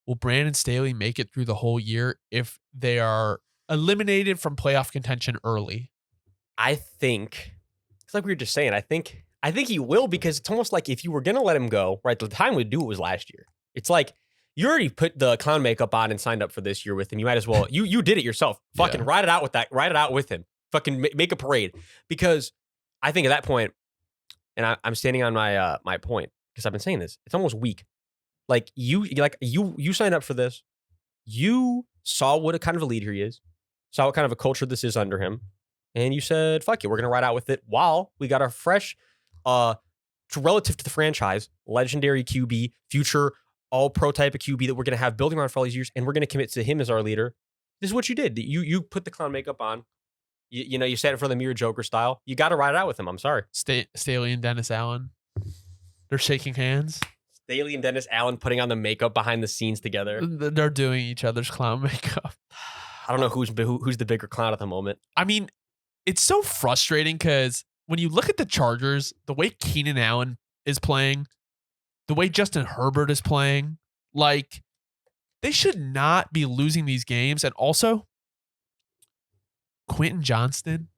will Brandon Staley make it through the whole year if they are eliminated from playoff contention early? I think it's like we were just saying. I think he will, because it's almost like if you were gonna let him go, right? The time to do it was last year. It's like you already put the clown makeup on and signed up for this year with him. You might as well. You did it yourself. Fucking ride it out with that. Ride it out with him. Fucking make a parade, because I think at that point, and I'm standing on my my point, because I've been saying this. It's almost weak. Like you signed up for this. You saw what a kind of a leader he is. Saw what kind of a culture this is under him. And you said, fuck it, we're going to ride out with it while we got our fresh, relative to the franchise, legendary QB, future all-pro type of QB that we're going to have building around for all these years, and we're going to commit to him as our leader. This is what you did. You put the clown makeup on. You sat in front of the mirror Joker style. You got to ride it out with him. I'm sorry. Staley and Dennis Allen, they're shaking hands. Staley and Dennis Allen putting on the makeup behind the scenes together. They're doing each other's clown makeup. I don't know who's the bigger clown at the moment. I mean, it's so frustrating because when you look at the Chargers, the way Keenan Allen is playing, the way Justin Herbert is playing, like, they should not be losing these games. And also, Quentin Johnston.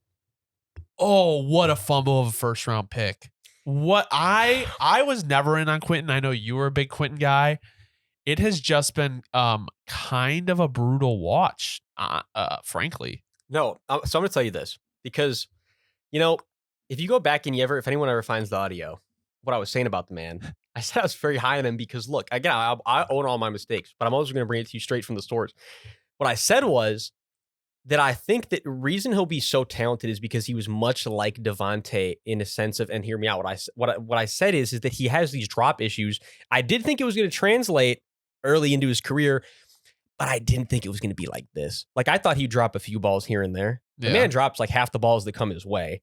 Oh, what a fumble of a first round pick. What I was never in on Quentin. I know you were a big Quentin guy. It has just been kind of a brutal watch, frankly. No, so I'm going to tell you this, because, if you go back and if anyone ever finds the audio, what I was saying about the man, I said I was very high on him because, look, again, I own all my mistakes, but I'm also going to bring it to you straight from the source. What I said was that I think that the reason he'll be so talented is because he was much like Devontae in a sense of, and hear me out, what I said is that he has these drop issues. I did think it was going to translate early into his career, but I didn't think it was going to be like this. Like, I thought he'd drop a few balls here and there. The man drops like half the balls that come his way.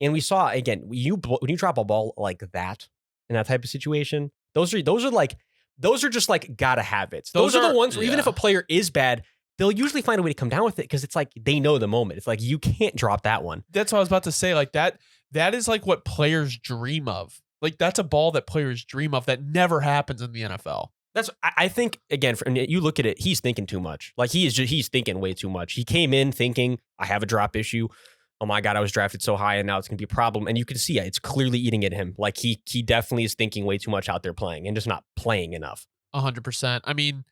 And we saw, again, when you drop a ball like that in that type of situation, those are just like gotta have it. Those are the ones where even if a player is bad, they'll usually find a way to come down with it because it's like they know the moment. It's like you can't drop that one. That's what I was about to say. Like that is like what players dream of. Like that's a ball that players dream of that never happens in the NFL. I think, again, you look at it, he's thinking too much. Like he's thinking way too much. He came in thinking, I have a drop issue. Oh my God, I was drafted so high and now it's going to be a problem. And you can see it's clearly eating at him. Like he definitely is thinking way too much out there playing and just not playing enough. 100%. I mean,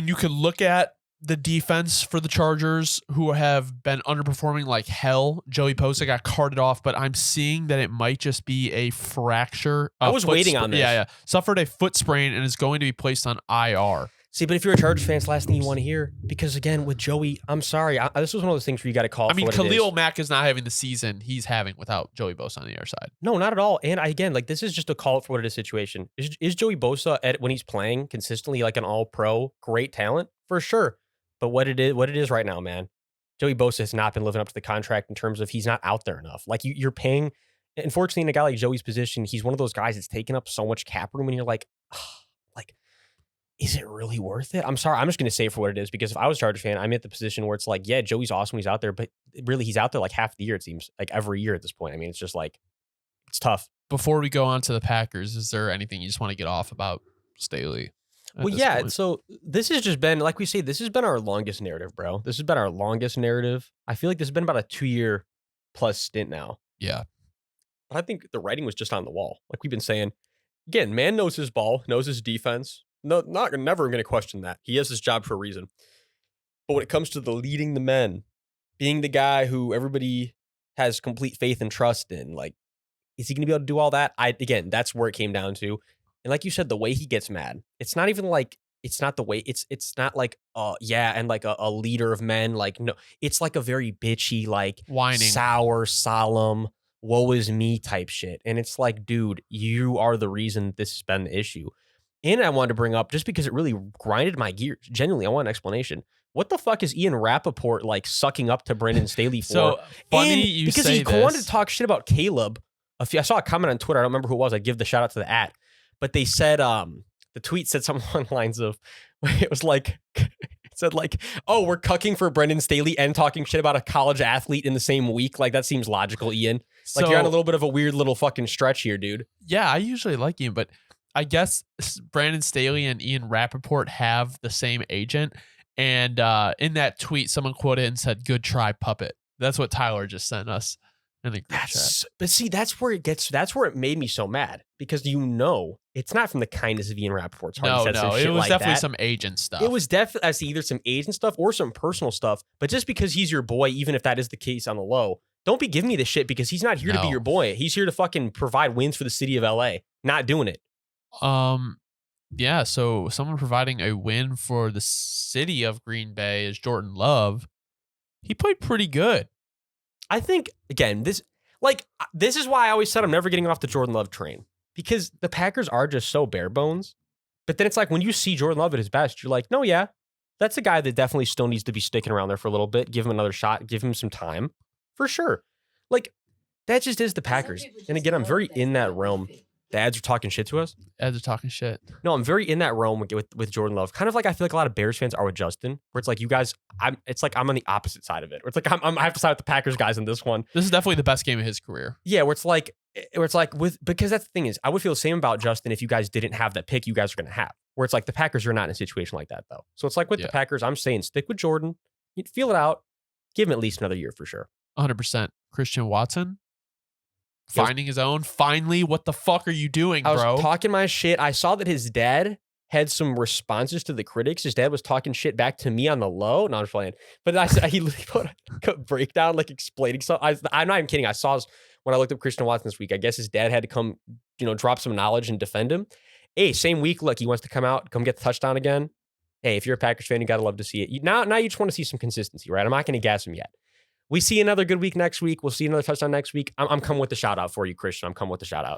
you could look at the defense for the Chargers, who have been underperforming like hell. Joey Bosa got carted off, but I'm seeing that it might just be a fracture. I was waiting on this. Yeah. Suffered a foot sprain and is going to be placed on IR. See, but if you're a Chargers fan, it's the last thing you want to hear. Because again, with Joey, I'm sorry. This was one of those things where you got to call. Khalil Mack is not having the season he's having without Joey Bosa on the other side. No, not at all. And again, like this is just a call for what it is situation. Is Joey Bosa when he's playing consistently like an all-pro, great talent? For sure. But what it is right now, man, Joey Bosa has not been living up to the contract in terms of he's not out there enough. Like you're paying. Unfortunately, in a guy like Joey's position, he's one of those guys that's taking up so much cap room, and you're like, is it really worth it? I'm sorry. I'm just going to say it for what it is, because if I was a Chargers fan, I'm at the position where it's like, yeah, Joey's awesome. He's out there, but really he's out there like half the year, it seems, like every year at this point. I mean, it's just like, it's tough. Before we go on to the Packers, is there anything you just want to get off about Staley? Well, yeah. Point? So this has just been, like we say, this has been our longest narrative, bro. This has been our longest narrative. I feel like this has been about a 2-year plus stint now. Yeah. But I think the writing was just on the wall. Like we've been saying, again, man knows his ball, knows his defense. No, never going to question that. He has his job for a reason. But when it comes to the leading the men, being the guy who everybody has complete faith and trust in, like, is he going to be able to do all that? Again, that's where it came down to. And like you said, the way he gets mad, it's not even like, it's not the way, it's not like, and like a leader of men. Like, no, it's like a very bitchy, like whining, sour, solemn, woe is me type shit. And it's like, dude, you are the reason this has been the issue. And I wanted to bring up, just because it really grinded my gears, genuinely, I want an explanation. What the fuck is Ian Rappaport like sucking up to Brendan Staley for? So funny you because say he wanted to talk shit about Caleb. I saw a comment on Twitter. I don't remember who it was. I'd give the shout out to the @. But they said, the tweet said something along the lines of, it was like, it said like, oh, we're cucking for Brendan Staley and talking shit about a college athlete in the same week. Like, that seems logical, Ian. Like, you're on a little bit of a weird little fucking stretch here, dude. Yeah, I usually like Ian, but I guess Brandon Staley and Ian Rappaport have the same agent. And in that tweet, someone quoted and said, "Good try, puppet." That's what Tyler just sent us in the group chat. But see, that's where it made me so mad because it's not from the kindness of Ian Rappaport's heart. No, it was definitely some agent stuff. It was definitely either some agent stuff or some personal stuff. But just because he's your boy, even if that is the case on the low, don't be giving me this shit because he's not here to be your boy. He's here to fucking provide wins for the city of LA. Not doing it. Yeah, so someone providing a win for the city of Green Bay is Jordan Love. He played pretty good. I think, again, this is why I always said I'm never getting off the Jordan Love train because the Packers are just so bare bones. But then it's like when you see Jordan Love at his best, you're like, no, yeah, that's a guy that definitely still needs to be sticking around there for a little bit. Give him another shot. Give him some time for sure. Like, that just is the Packers. And again, I'm very in that realm. The ads are talking shit to us. Ads are talking shit. No, I'm very in that realm with Jordan Love. Kind of like I feel like a lot of Bears fans are with Justin, where it's like you guys, it's like I'm on the opposite side of it. Where it's like I have to side with the Packers guys in this one. This is definitely the best game of his career. Yeah, because that's the thing is, I would feel the same about Justin if you guys didn't have that pick you guys are going to have. Where it's like the Packers are not in a situation like that though. So it's like with the Packers, I'm saying stick with Jordan, feel it out, give him at least another year for sure. 100%. Christian Watson. Finding his own. Finally, what the fuck are you doing, bro? I was talking my shit. I saw that his dad had some responses to the critics. His dad was talking shit back to me on the low. No, I'm just playing. But he put a breakdown, like explaining something. I'm not even kidding. I saw when I looked up Christian Watson this week. I guess his dad had to come, drop some knowledge and defend him. Hey, same week, look, he wants to come get the touchdown again. Hey, if you're a Packers fan, you got to love to see it. Now you just want to see some consistency, right? I'm not going to gas him yet. We see another good week next week. We'll see another touchdown next week. I'm coming with the shout out for you, Christian. I'm coming with the shout out.